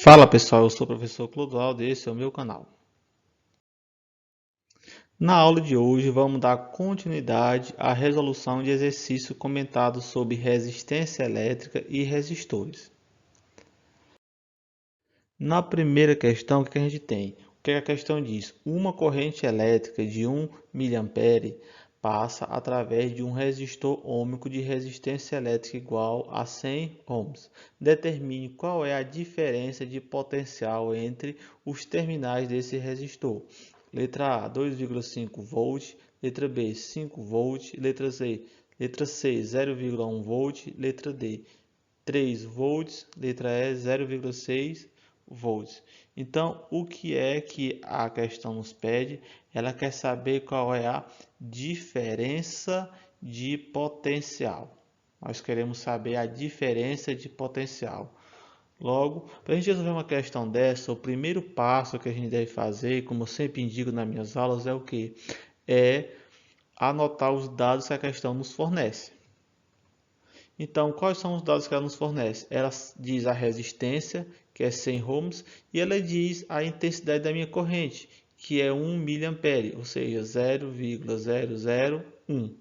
Fala pessoal, eu sou o professor Clodoaldo e esse é o meu canal. Na aula de hoje vamos dar continuidade à resolução de exercício comentado sobre resistência elétrica e resistores. Na primeira questão, o que a gente tem? O que a questão diz? Uma corrente elétrica de 1 mA passa através de um resistor ohmico de resistência elétrica igual a 100 ohms. Determine qual é a diferença de potencial entre os terminais desse resistor. Letra A, 2,5 volts. Letra B, 5 volts. Letra C, 0,1 volt. Letra D, 3 volts. Letra E, 0,6 volts. Então, o que é que a questão nos pede? Ela quer saber qual é a diferença de potencial. Nós queremos saber a diferença de potencial. Logo, para a gente resolver uma questão dessa, o primeiro passo que a gente deve fazer, como eu sempre indico nas minhas aulas, é o que? É anotar os dados que a questão nos fornece. Então, quais são os dados que ela nos fornece? Ela diz a resistência, que é 100 ohms, e ela diz a intensidade da minha corrente, que é 1 mA, ou seja, 0,001.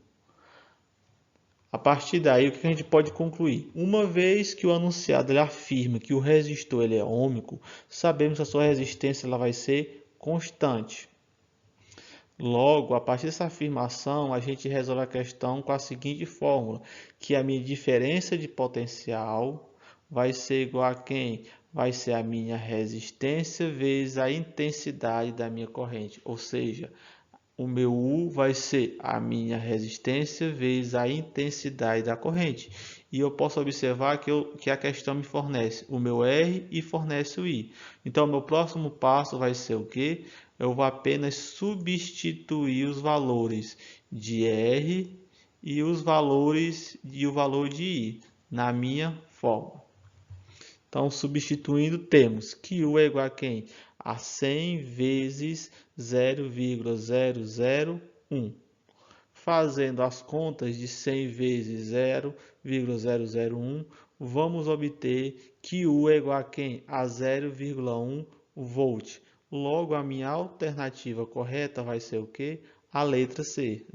A partir daí, o que a gente pode concluir? Uma vez que o anunciado ele afirma que o resistor ele é ohmico, sabemos que a sua resistência ela vai ser constante. Logo, a partir dessa afirmação, a gente resolve a questão com a seguinte fórmula, que a minha diferença de potencial vai ser igual a quem? Vai ser a minha resistência vezes a intensidade da minha corrente, ou seja, o meu U vai ser a minha resistência vezes a intensidade da corrente. E eu posso observar que a questão me fornece o meu R e fornece o I. Então, o meu próximo passo vai ser o quê? Eu vou apenas substituir os valores de R e o valor de I na minha fórmula. Então, substituindo, temos que U é igual a quem? A 100 vezes 0,001. Fazendo as contas de 100 vezes 0,001, vamos obter que U é igual a quem? A 0,1 volt. Logo, a minha alternativa correta vai ser o quê? A letra C,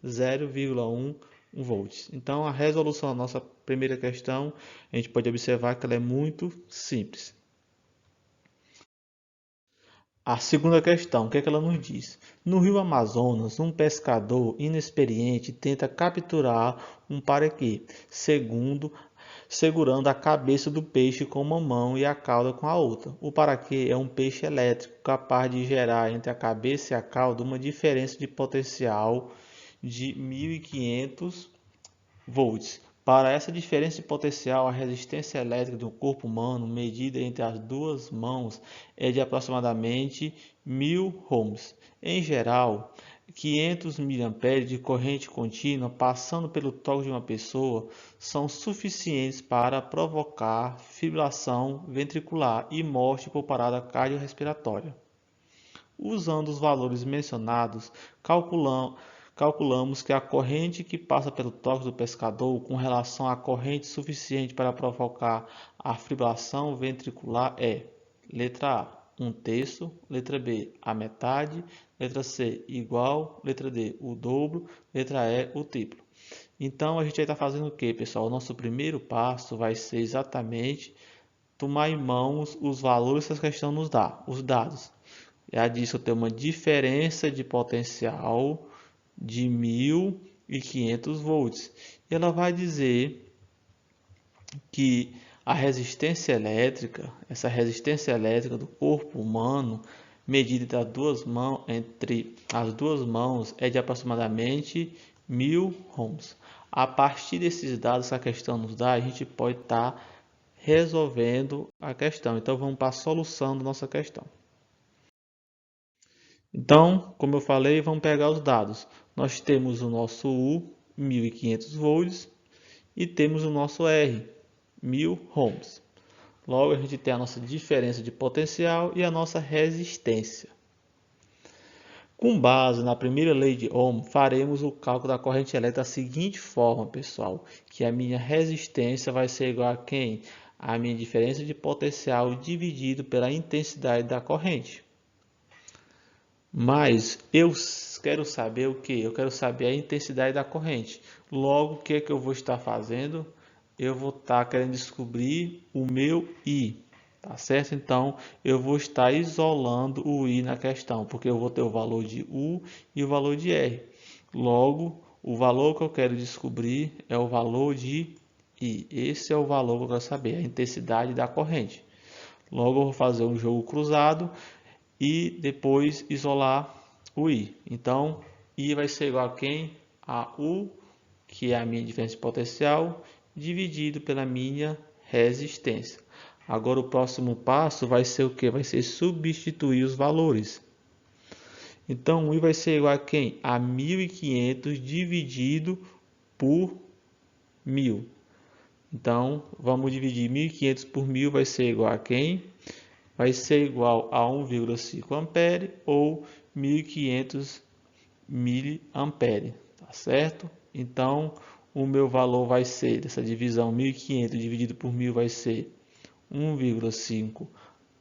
0,1 volts. Então, a resolução da nossa primeira questão, a gente pode observar que ela é muito simples. A segunda questão, o que é que ela nos diz? No rio Amazonas, um pescador inexperiente tenta capturar um paraquê, segurando a cabeça do peixe com uma mão e a cauda com a outra. O paraquê é um peixe elétrico capaz de gerar entre a cabeça e a cauda uma diferença de potencial de 1500 volts. Para essa diferença de potencial, a resistência elétrica do corpo humano, medida entre as duas mãos, é de aproximadamente 1000 ohms. Em geral, 500 mA de corrente contínua passando pelo toque de uma pessoa são suficientes para provocar fibrilação ventricular e morte por parada cardiorrespiratória. Usando os valores mencionados, calculamos que a corrente que passa pelo toque do pescador com relação à corrente suficiente para provocar a fibrilação ventricular é: letra A, 1/3, letra B, a metade, letra C, igual, letra D, o dobro, letra E, o triplo. Então, a gente vai estar fazendo o que, pessoal? O nosso primeiro passo vai ser exatamente tomar em mãos os valores que essa questão nos dá, os dados. Ela diz que eu tenho uma diferença de potencial de 1500 volts. E ela vai dizer que a resistência elétrica, essa resistência elétrica do corpo humano, medida entre as duas mãos, é de aproximadamente 1000 ohms. A partir desses dados que a questão nos dá, a gente pode estar resolvendo a questão. Então, vamos para a solução da nossa questão. Então, como eu falei, vamos pegar os dados. Nós temos o nosso U, 1500 volts, e temos o nosso R, 1000 ohms. Logo, a gente tem a nossa diferença de potencial e a nossa resistência. Com base na primeira lei de Ohm, faremos o cálculo da corrente elétrica da seguinte forma, pessoal, que a minha resistência vai ser igual a quem? A minha diferença de potencial dividido pela intensidade da corrente. Mas eu quero saber o que? Eu quero saber a intensidade da corrente. Logo, o que é que eu vou estar fazendo? Eu vou estar querendo descobrir o meu I, tá certo? Então, eu vou estar isolando o I na questão, porque eu vou ter o valor de U e o valor de R. Logo, o valor que eu quero descobrir é o valor de I. Esse é o valor que eu quero saber, a intensidade da corrente. Logo, eu vou fazer um jogo cruzado e depois isolar o I. Então, I vai ser igual a quem? A U, que é a minha diferença de potencial, dividido pela minha resistência. Agora, o próximo passo vai ser o que? Vai ser substituir os valores. Então, o I vai ser igual a quem? A 1.500 dividido por 1.000. Então, vamos dividir 1.500 por 1.000, vai ser igual a quem? Vai ser igual a 1,5 ampere ou 1.500 miliampere, tá certo? Então, o meu valor vai ser, dessa divisão, 1.500 dividido por 1.000 vai ser 1,5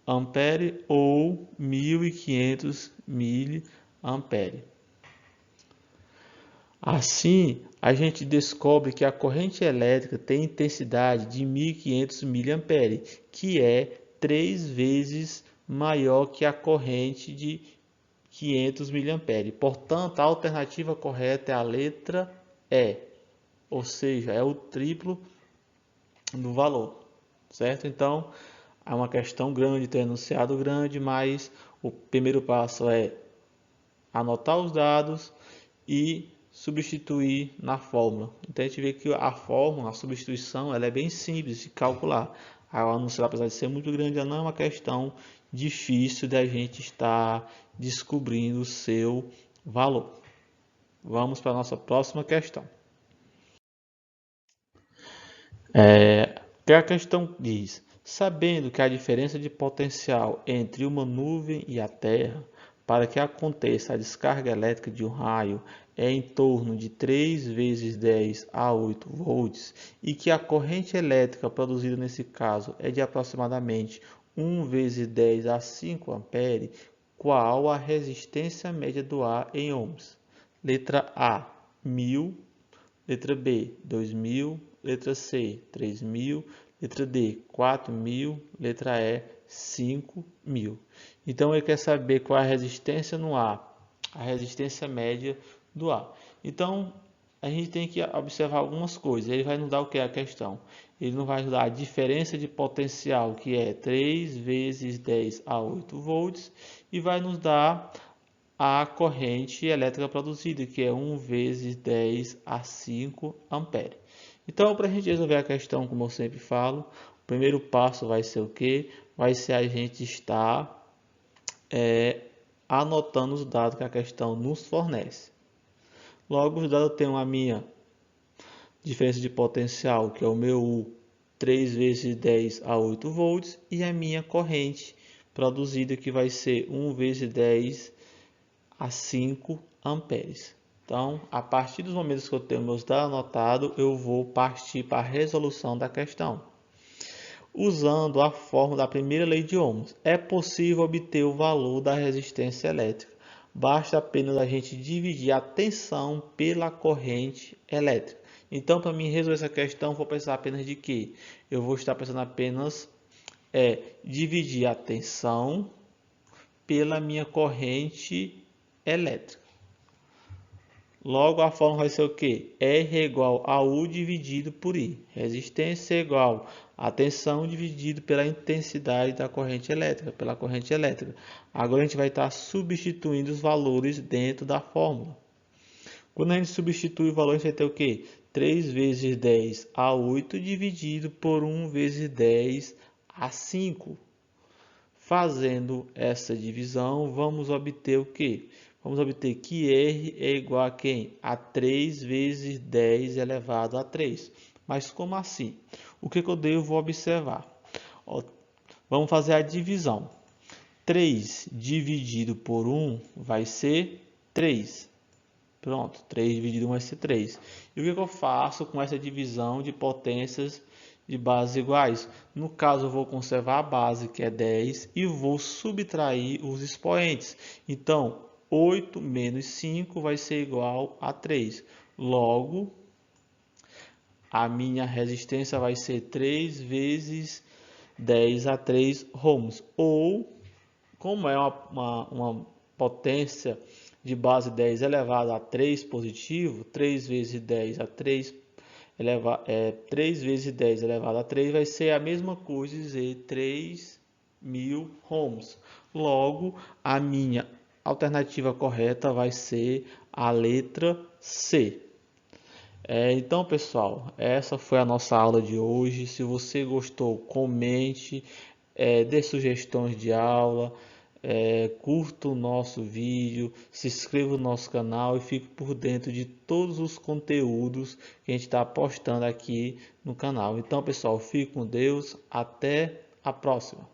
ampere ou 1.500 miliampere. Assim, a gente descobre que a corrente elétrica tem intensidade de 1.500 miliampere, que é 3 vezes maior que a corrente de 500 miliampere. Portanto, a alternativa correta é a letra E, ou seja, é o triplo do valor, certo? Então, é uma questão grande, tem enunciado grande, mas o primeiro passo é anotar os dados e substituir na fórmula. Então a gente vê que a fórmula, a substituição, ela é bem simples de calcular. A enunciado, apesar de ser muito grande, ela não é uma questão difícil da gente estar descobrindo o seu valor. Vamos para a nossa próxima questão. Que a questão diz: sabendo que a diferença de potencial entre uma nuvem e a Terra, para que aconteça a descarga elétrica de um raio, é em torno de 3 vezes 10 a 8 volts, e que a corrente elétrica produzida nesse caso é de aproximadamente 1 vezes 10 a 5 ampere, qual a resistência média do ar em ohms? Letra A, 1.000. Letra B, 2.000. Letra C, 3.000. Letra D, 4.000. Letra E, 5.000. Então, ele quer saber qual é a resistência no ar, a resistência média do ar. Então, a gente tem que observar algumas coisas. Ele vai nos dar o que é a questão? Ele não vai nos dar a diferença de potencial, que é 3 vezes 10 a 8 volts, e vai nos dar a corrente elétrica produzida, que é 1 vezes 10 a 5 ampere. Então, para a gente resolver a questão, como eu sempre falo, o primeiro passo vai ser o quê? Vai ser a gente estar anotando os dados que a questão nos fornece. Logo, os dados eu tenho a minha diferença de potencial, que é o meu U, 3 vezes 10 a 8 volts, e a minha corrente produzida, que vai ser 1 vezes 10 a 5 amperes. Então, a partir dos momentos que eu tenho meus dados anotados, eu vou partir para a resolução da questão. Usando a fórmula da primeira lei de Ohms, é possível obter o valor da resistência elétrica. Basta apenas a gente dividir a tensão pela corrente elétrica. Então, para mim resolver essa questão, vou precisar apenas de quê? Eu vou estar pensando apenas dividir a tensão pela minha corrente elétrica. Logo, a fórmula vai ser o quê? R é igual a U dividido por I. Resistência é igual a tensão dividido pela intensidade da corrente elétrica, pela corrente elétrica. Agora, a gente vai estar substituindo os valores dentro da fórmula. Quando a gente substitui o valor, a gente vai ter o quê? 3 vezes 10 a 8 dividido por 1 vezes 10 a 5. Fazendo essa divisão, vamos obter o quê? Vamos obter que R é igual a quem? A 3 vezes 10 elevado a 3. Mas como assim? O que eu devo observar? Vamos fazer a divisão. 3 dividido por 1 vai ser 3. Pronto, 3 dividido 1 vai ser 3. E o que eu faço com essa divisão de potências de bases iguais. No caso, eu vou conservar a base, que é 10, e vou subtrair os expoentes. Então, 8 menos 5 vai ser igual a 3. Logo, a minha resistência vai ser 3 vezes 10 a 3 ohms. Ou, como é uma potência de base 10 elevado a 3 positivo, 3 vezes 10 a 3 3 vezes 10 elevado a 3 vai ser a mesma coisa, dizer 3.000 ohms. Logo, a minha alternativa correta vai ser a letra C. Então, pessoal, essa foi a nossa aula de hoje. Se você gostou, comente, dê sugestões de aula, curta o nosso vídeo, se inscreva no nosso canal e fique por dentro de todos os conteúdos que a gente está postando aqui no canal. Então, pessoal, fique com Deus. Até a próxima.